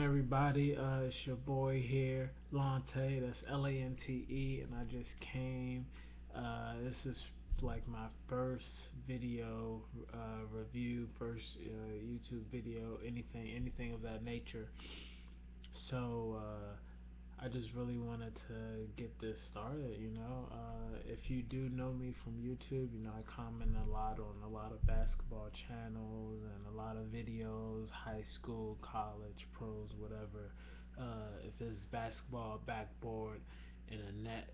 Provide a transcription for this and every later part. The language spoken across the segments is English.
everybody? It's your boy here, Lante. That's Lante, and I just came. This is like my first video review, first YouTube video, anything of that nature. So I just really wanted to get this started. If you do know me from YouTube, I comment a lot on a lot of basketball channels and a lot of videos, high school, college, pros, whatever. If it's basketball, backboard, and a net,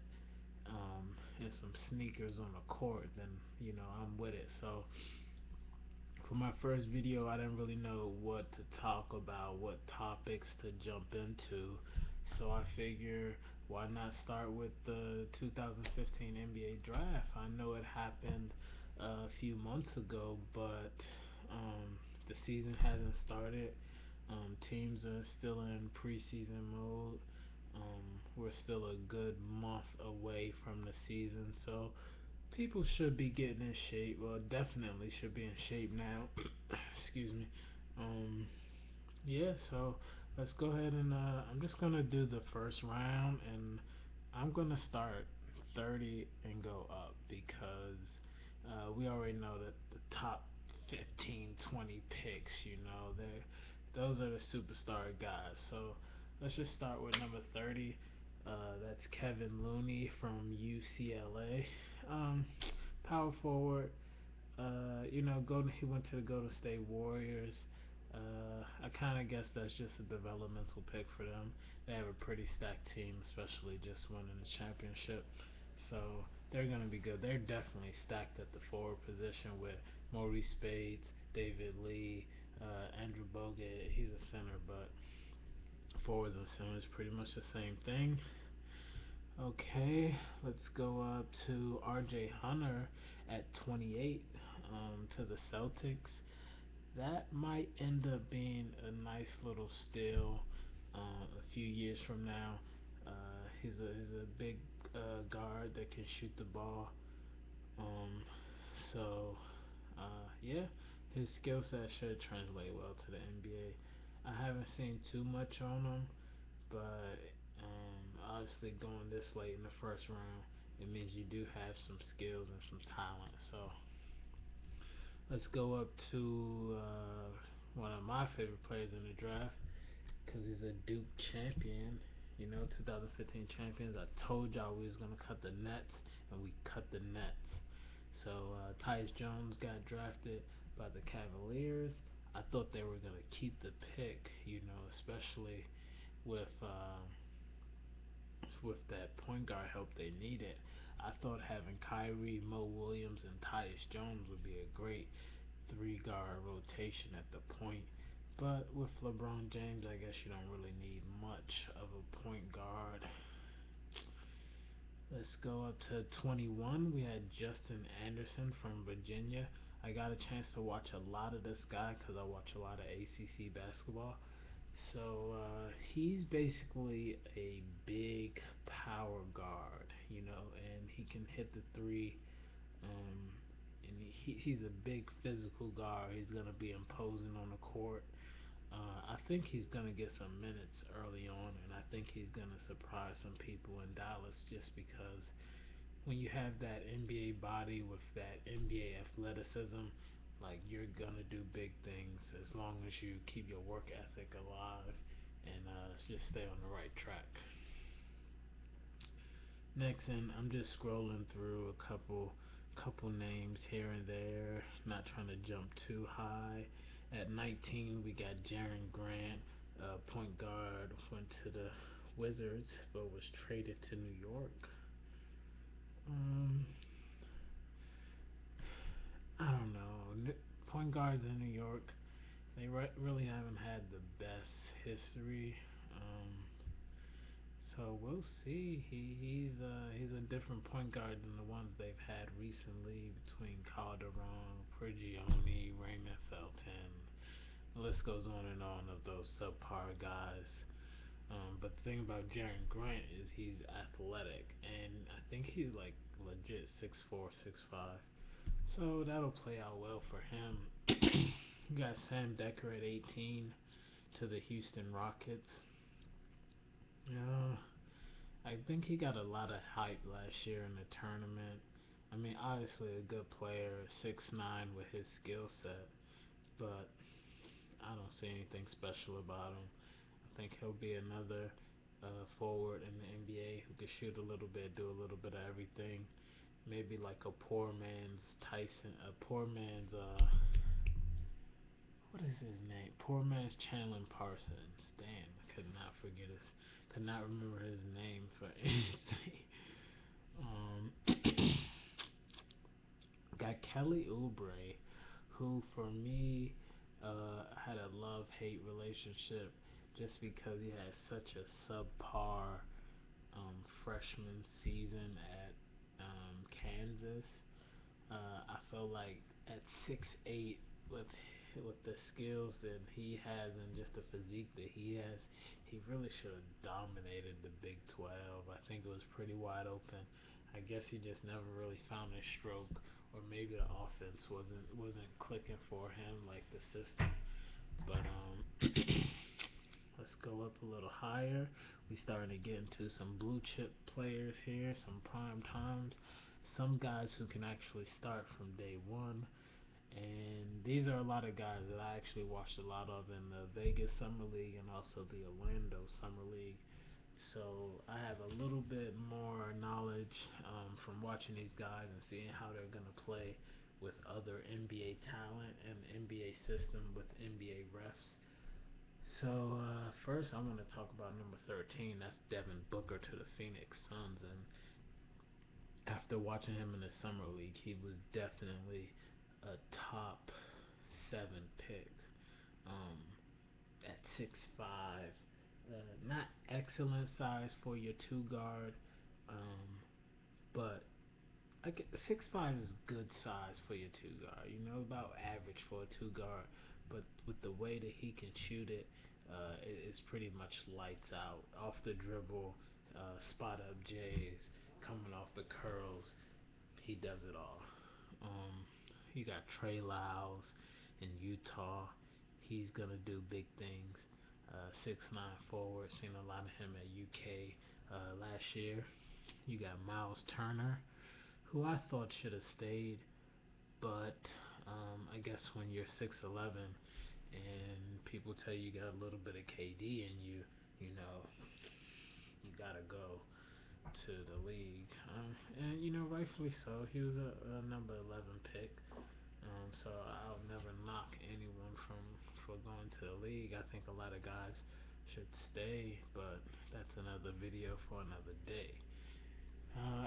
and some sneakers on the court, then I'm with it. So for my first video, I didn't really know what to talk about, what topics to jump into. So I figure, why not start with the 2015 NBA draft? I know it happened a few months ago, but the season hasn't started. Teams are still in preseason mode. We're still a good month away from the season, so people should be getting in shape. Well, definitely should be in shape now. Excuse me. Um, yeah. So let's go ahead and I'm just gonna do the first round, and I'm gonna start 30 and go up because we already know that the top 15, 20 picks, those are the superstar guys. So let's just start with number 30. That's Kevin Looney from UCLA. Um, Power forward. He went to the Golden State Warriors. I kind of guess that's just a developmental pick for them. They have a pretty stacked team, especially just winning the championship. So they're going to be good. They're definitely stacked at the forward position with Maurice Spades, David Lee, Andrew Bogut. He's a center, but forwards and centers pretty much the same thing. Okay, let's go up to RJ Hunter at 28 to the Celtics. That might end up being a nice little steal a few years from now. He's a big guard that can shoot the ball. Um, yeah, his skill set should translate well to the NBA. I haven't seen too much on him, but obviously going this late in the first round, it means you do have some skills and some talent. So let's go up to one of my favorite players in the draft because he's a Duke champion. 2015 champions. I told y'all we was gonna cut the Nets, and we cut the Nets. So Tyus Jones got drafted by the Cavaliers. I thought they were gonna keep the pick, especially with that point guard help they needed. I thought having Kyrie, Mo Williams, and Tyus Jones would be a great three guard rotation at the point. But with LeBron James, I guess you don't really need much of a point guard. Let's go up to 21. We had Justin Anderson from Virginia. I got a chance to watch a lot of this guy because I watch a lot of ACC basketball. So he's basically a big power guard, and he can hit the three. Um, and he's a big physical guard. He's gonna be imposing on the court. I think he's gonna get some minutes early on, and I think he's gonna surprise some people in Dallas just because when you have that NBA body with that NBA athleticism, like you're gonna do big things as long as you keep your work ethic alive and just stay on the right track. Next, and I'm just scrolling through a couple names here and there, not trying to jump too high. At 19, we got Jaren Grant, point guard, went to the Wizards but was traded to New York. Um, I don't know. Point guards in New York, they really haven't had the best history. Um, so we'll see. He's a different point guard than the ones they've had recently between Calderon, Prigioni, Raymond Felton. The list goes on and on of those subpar guys. But the thing about Jaren Grant is he's athletic, and I think he's like legit 6'4", 6'5". So that'll play out well for him. You got Sam Decker at 18. to the Houston Rockets. Yeah, I think he got a lot of hype last year in the tournament. I mean, obviously a good player, 6'9" with his skill set, but I don't see anything special about him. I think he'll be another forward in the NBA who could shoot a little bit, do a little bit of everything. Maybe like a poor man's Tyson, a poor man's what is his name? Poor man's Chandler Parsons. Damn, I could not remember his name for anything. Um, got Kelly Oubre, who for me had a love hate relationship just because he had such a subpar freshman season at Kansas. I felt like at 6'8" with the skills that he has and just the physique that he has, he really should have dominated the Big 12. I think it was pretty wide open. I guess he just never really found his stroke, or maybe the offense wasn't clicking for him like the system. But let's go up a little higher. We starting to get into some blue chip players here, some prime times, some guys who can actually start from day one. And these are a lot of guys that I actually watched a lot of in the Vegas Summer League and also the Orlando Summer League. So I have a little bit more knowledge from watching these guys and seeing how they're going to play with other NBA talent and the NBA system with NBA refs. So first, I want to talk about number 13. That's Devin Booker to the Phoenix Suns, and after watching him in the summer league, he was definitely a top seven pick. Um, at 6'5", not excellent size for your two guard, um, but 6'5" is good size for your two guard. You know, about average for a two guard. But with the way that he can shoot it, it's pretty much lights out off the dribble, spot up J's, coming off the curls. He does it all. Um, you got Trey Lyles in Utah. He's gonna do big things. 6'9" forward. Seen a lot of him at UK last year. You got Miles Turner, who I thought should have stayed, but I guess when you're 6'11" and people tell you got a little bit of KD in you, you know, you gotta go to the league. And you know, rightfully so. He was a number 11 pick. So I'll never knock anyone for going to the league. I think a lot of guys should stay, but that's another video for another day.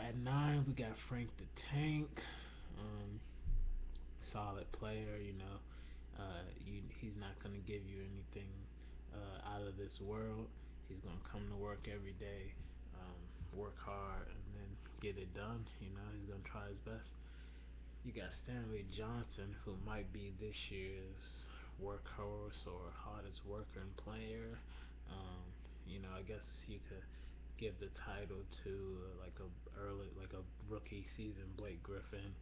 At 9, we got Frank the Tank. Um, Solid player, you know. He's not going to give you anything out of this world. He's going to come to work every day, work hard, and then get it done. You know, he's going to try his best. You got Stanley Johnson, who might be this year's workhorse or hardest worker and player. Um, you know, I guess you could give the title to like a rookie season Blake Griffin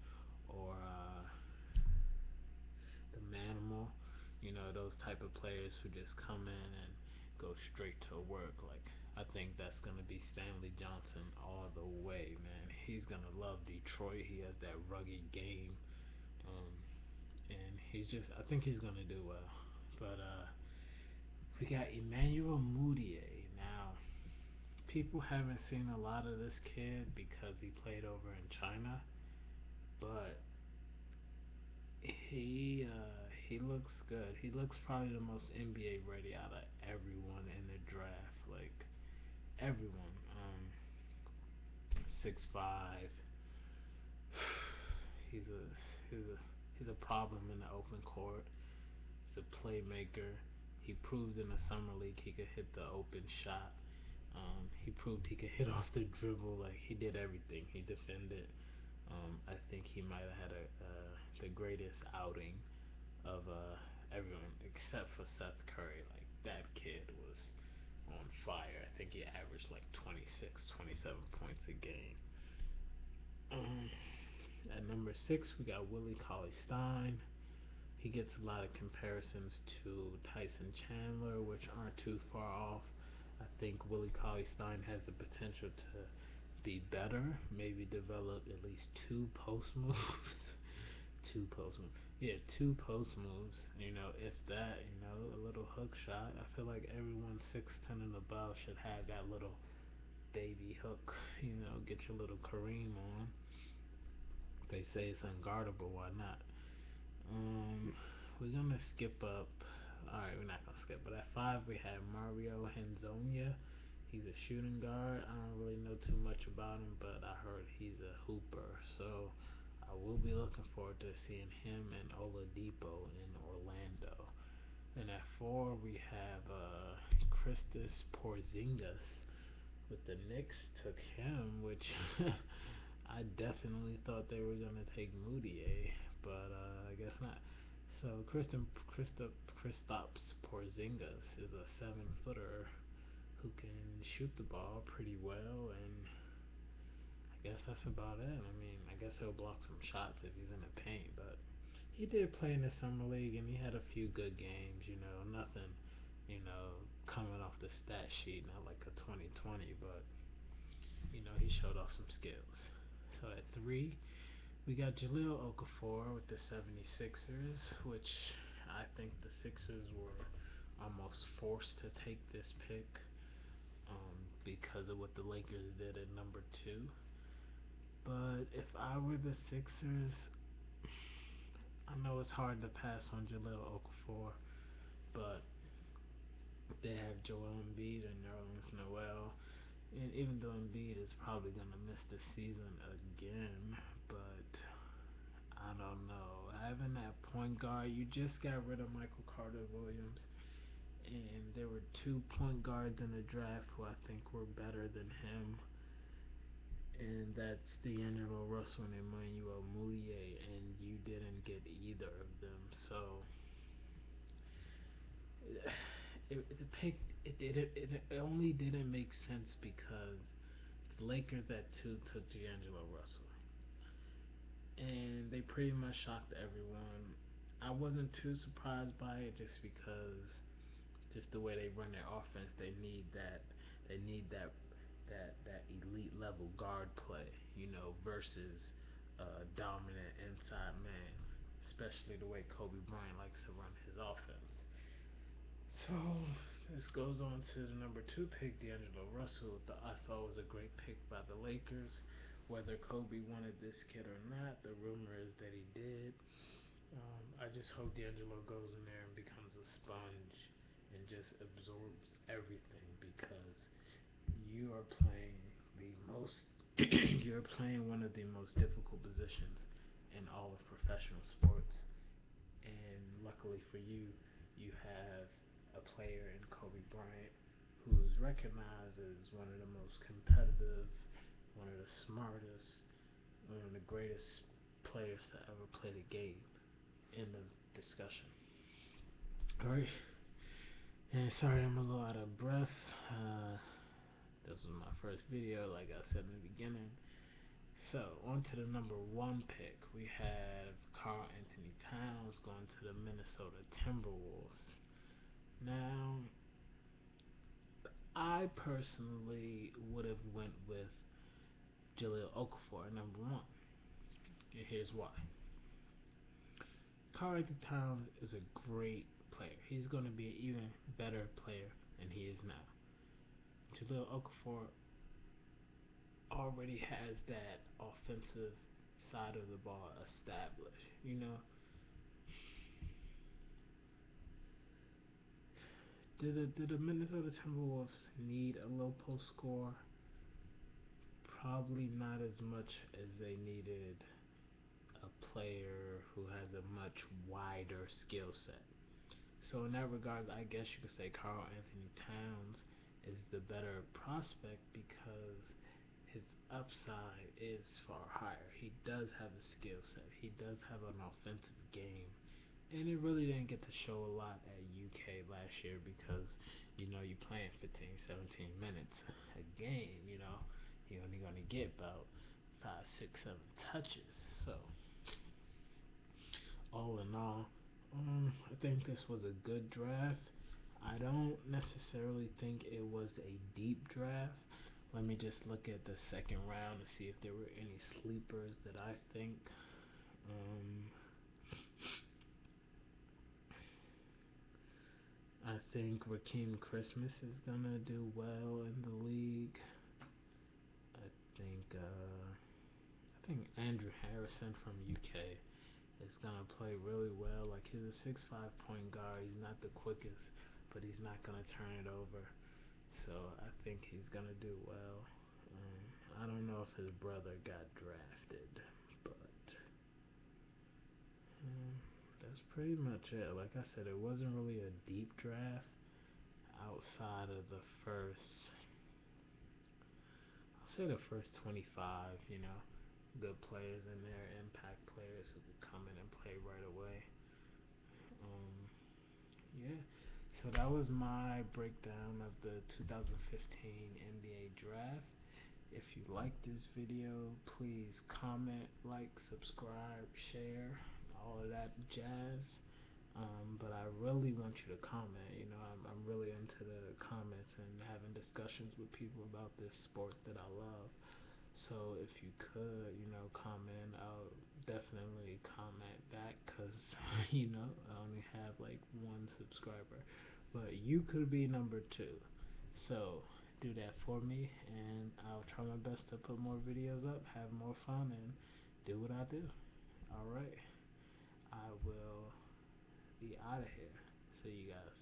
or the Manimal. You know, those type of players who just come in and go straight to work. Like, I think that's gonna be Stanley Johnson all the way, man. He's gonna love Detroit. He has that rugged game, um, and I think he's gonna do well. But we got Emmanuel Mudiay. Now, people haven't seen a lot of this kid because he played over in China, but he looks good. He looks probably the most NBA ready out of everyone in the draft. Like everyone. 6'5". He's a he's a problem in the open court. He's a playmaker. He proved in the summer league he could hit the open shot. He proved he could hit off the dribble. Like he did everything. He defended. I think he might have had the greatest outing of everyone except for Seth Curry. Like that kid was on fire. I think he averaged like 26, 27 points a game. Um, at number 6, we got Willie Cauley Stein. He gets a lot of comparisons to Tyson Chandler, which aren't too far off. I think Willie Cauley Stein has the potential to be better, maybe develop at least two post moves. Two post moves. Yeah, two post moves. If that, a little hook shot. I feel like everyone 6'10" and above should have that little baby hook. Get your little Kareem on. They say it's unguardable. Why not? We're gonna skip up. Alright, we're not gonna skip. But at 5 we have Mario Hezonja. He's a shooting guard. I don't really know too much about him, but I heard he's a hooper. So I will be looking forward to seeing him and Oladipo in Orlando. And at 4 we have Kristaps Porzingis with the Knicks. Took him, which I definitely thought they were gonna take Moutier, but I guess not. So Kristaps Porzingis is a 7-footer who can shoot the ball pretty well, and I guess that's about it. I mean, I guess he'll block some shots if he's in the paint, but he did play in the summer league and he had a few good games. Nothing, coming off the stat sheet, not like a 2020, but he showed off some skills. So at 3, we got Jahlil Okafor with the 76ers, which I think the Sixers were almost forced to take this pick because of what the Lakers did at number 2. But if I were the Sixers, I know it's hard to pass on Jahlil Okafor, but they have Joel Embiid and Nerlens Noel. And even though Embiid is probably going to miss the season again, but I don't know. Having that point guard, you just got rid of Michael Carter Williams, and there were 2 point guards in the draft who I think were better than him, and that's D'Angelo Russell and Emmanuel Mudiay, and you didn't get either of them. So the pick it only didn't make sense because the Lakers at 2 took D'Angelo Russell, and they pretty much shocked everyone. I wasn't too surprised by it just because just the way they run their offense, they need that elite level guard play, versus dominant inside man, especially the way Kobe Bryant likes to run his offense. So this goes on to the number 2 pick, D'Angelo Russell. I thought was a great pick by the Lakers. Whether Kobe wanted this kid or not, the rumor is that he did. I just hope D'Angelo goes in there and becomes a sponge and just absorbs everything, because you are playing the most you're playing one of the most difficult positions in all of professional sports, and luckily for you, you have a player in Kobe Bryant who's recognized as one of the most competitive, one of the smartest, one of the greatest players to ever play the game. End of discussion. Alright. And sorry I'm a little out of breath. This was my first video, like I said in the beginning. So, on to the number 1 pick. We have Karl Anthony Towns going to the Minnesota Timberwolves. Now, I personally would have went with Jahlil Okafor at number 1. And here's why. Karl Anthony Towns is a great player. He's going to be an even better player than he is now. Jahlil Okafor already has that offensive side of the ball established. Did the Minnesota Timberwolves need a low post scorer? Probably not as much as they needed a player who has a much wider skill set. So in that regard, I guess you could say Karl Anthony Towns is the better prospect because his upside is far higher. He does have a skill set. He does have an offensive game. And it really didn't get to show a lot at UK last year because, you're playing 15, 17 minutes a game, you're only going to get about 5, 6, 7 touches. So, all in all, I think this was a good draft. I don't necessarily think it was a deep draft. Let me just look at the second round to see if there were any sleepers that I think. Um, I think Rakeem Christmas is gonna do well in the league. I think I think Andrew Harrison from UK is gonna play really well. Like he's a 6'5" point guard. He's not the quickest, but he's not gonna turn it over. So I think he's gonna do well. I don't know if his brother got drafted, but um, that's pretty much it. Like I said, it wasn't really a deep draft outside of the first. I'll say the first 25. Good players in there, impact players who could come in and play right away. Um, yeah. So that was my breakdown of the 2015 NBA draft. If you like this video, please comment, like, subscribe, share, all of that jazz. But I really want you to comment. I'm really into the comments and having discussions with people about this sport that I love. So if you could, comment, I'll definitely comment back because, I only have like one subscriber. But you could be number two. So do that for me and I'll try my best to put more videos up, have more fun, and do what I do. Alright, I will be out of here. See you guys.